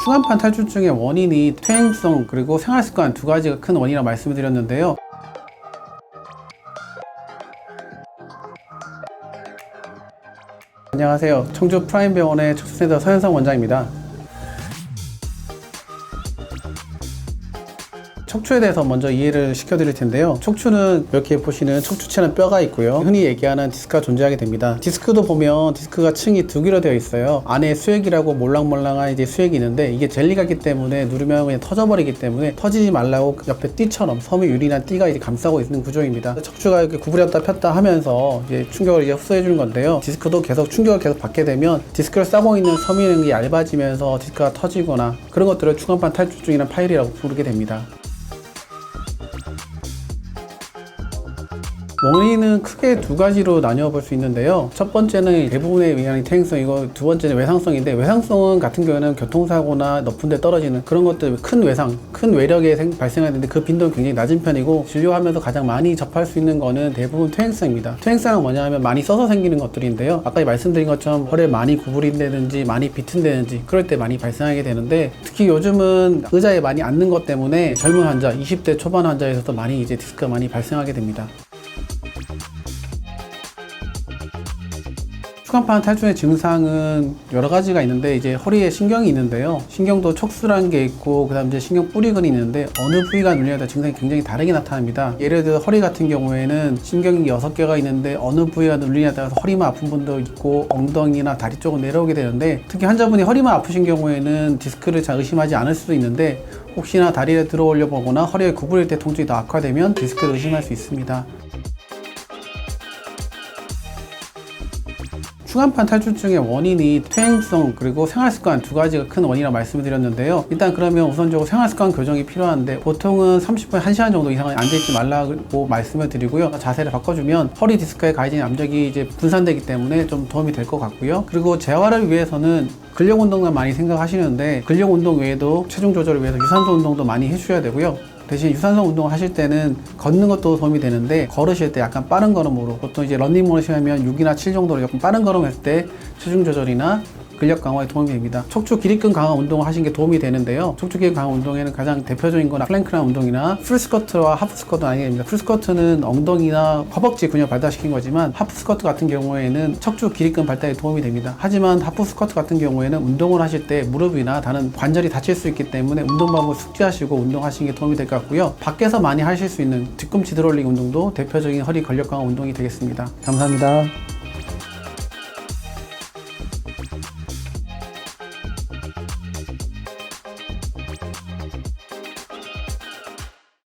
추간판 탈출증의 원인이 퇴행성 그리고 생활습관 두 가지가 큰 원인이라고 말씀을 드렸는데요. 안녕하세요. 청주 프라임병원의 척추센터 서현성 원장입니다. 척추에 대해서 먼저 이해를 시켜드릴 텐데요. 척추는 이렇게 보시는 척추체는 뼈가 있고요. 흔히 얘기하는 디스크가 존재하게 됩니다. 디스크도 보면 디스크가 층이 두 개로 되어 있어요. 안에 수액이라고 몰랑몰랑한 이제 수액이 있는데 이게 젤리 같기 때문에 누르면 그냥 터져버리기 때문에 터지지 말라고 옆에 띠처럼 섬유 유리나 띠가 이제 감싸고 있는 구조입니다. 척추가 이렇게 구부렸다 폈다 하면서 이제 충격을 이제 흡수해 주는 건데요. 디스크도 계속 충격을 계속 받게 되면 디스크를 싸고 있는 섬유는 얇아지면서 디스크가 터지거나 그런 것들을 추간판 탈출증이라는 파일이라고 부르게 됩니다. 원인은 크게 두 가지로 나뉘어 볼 수 있는데요. 첫 번째는 대부분에 의한 퇴행성이고 두 번째는 외상성인데, 외상성은 같은 경우에는 교통사고나 높은 데 떨어지는 그런 것들, 큰 외상, 큰 외력에 발생하는데 그 빈도는 굉장히 낮은 편이고, 진료하면서 가장 많이 접할 수 있는 거는 대부분 퇴행성입니다. 퇴행성은 뭐냐 하면 많이 써서 생기는 것들인데요. 아까 말씀드린 것처럼 허리를 많이 구부린다든지 많이 비튼다든지 그럴 때 많이 발생하게 되는데, 특히 요즘은 의자에 많이 앉는 것 때문에 젊은 환자, 20대 초반 환자에서도 많이 이제 디스크가 많이 발생하게 됩니다. 추간판 탈출의 증상은 여러 가지가 있는데, 이제 허리에 신경이 있는데요. 신경도 척수라는 게 있고, 그 다음 이제 신경 뿌리근이 있는데, 어느 부위가 눌려야 증상이 굉장히 다르게 나타납니다. 예를 들어 허리 같은 경우에는 신경이 6개가 있는데, 어느 부위가 눌리냐에 따라서 허리만 아픈 분도 있고, 엉덩이나 다리 쪽은 내려오게 되는데, 특히 환자분이 허리만 아프신 경우에는 디스크를 잘 의심하지 않을 수도 있는데, 혹시나 다리를 들어 올려 보거나 허리를 구부릴 때 통증이 더 악화되면 디스크를 의심할 수 있습니다. 추간판 탈출증의 원인이 퇴행성 그리고 생활습관 두 가지가 큰 원인이라고 말씀을 드렸는데요. 일단 그러면 우선적으로 생활습관 교정이 필요한데, 보통은 30분, 1시간 정도 이상은 앉아있지 말라고 말씀을 드리고요. 자세를 바꿔주면 허리 디스크에 가해진 압력이 이제 분산되기 때문에 좀 도움이 될 것 같고요. 그리고 재활을 위해서는 근력 운동만 많이 생각하시는데, 근력 운동 외에도 체중 조절을 위해서 유산소 운동도 많이 해주셔야 되고요. 대신 유산소 운동을 하실 때는 걷는 것도 도움이 되는데, 걸으실 때 약간 빠른 걸음으로, 보통 이제 런닝머신 하면 6이나 7 정도로 조금 빠른 걸음 했을 때 체중 조절이나 근력 강화에 도움이 됩니다. 척추 기립근 강화 운동을 하시는 게 도움이 되는데요. 척추 기립근 강화 운동에는 가장 대표적인 건 플랭크라는 운동이나 풀스쿼트와 하프스쿼트 아니게 됩니다. 풀스쿼트는 엉덩이나 허벅지 근육 발달시킨 거지만, 하프스쿼트 같은 경우에는 척추 기립근 발달에 도움이 됩니다. 하지만 하프스쿼트 같은 경우에는 운동을 하실 때 무릎이나 다른 관절이 다칠 수 있기 때문에 운동 방법을 숙지하시고 운동하시는 게 도움이 될 것 같고요. 밖에서 많이 하실 수 있는 뒤꿈치 들어올리기 운동도 대표적인 허리 근력 강화 운동이 되겠습니다. 감사합니다.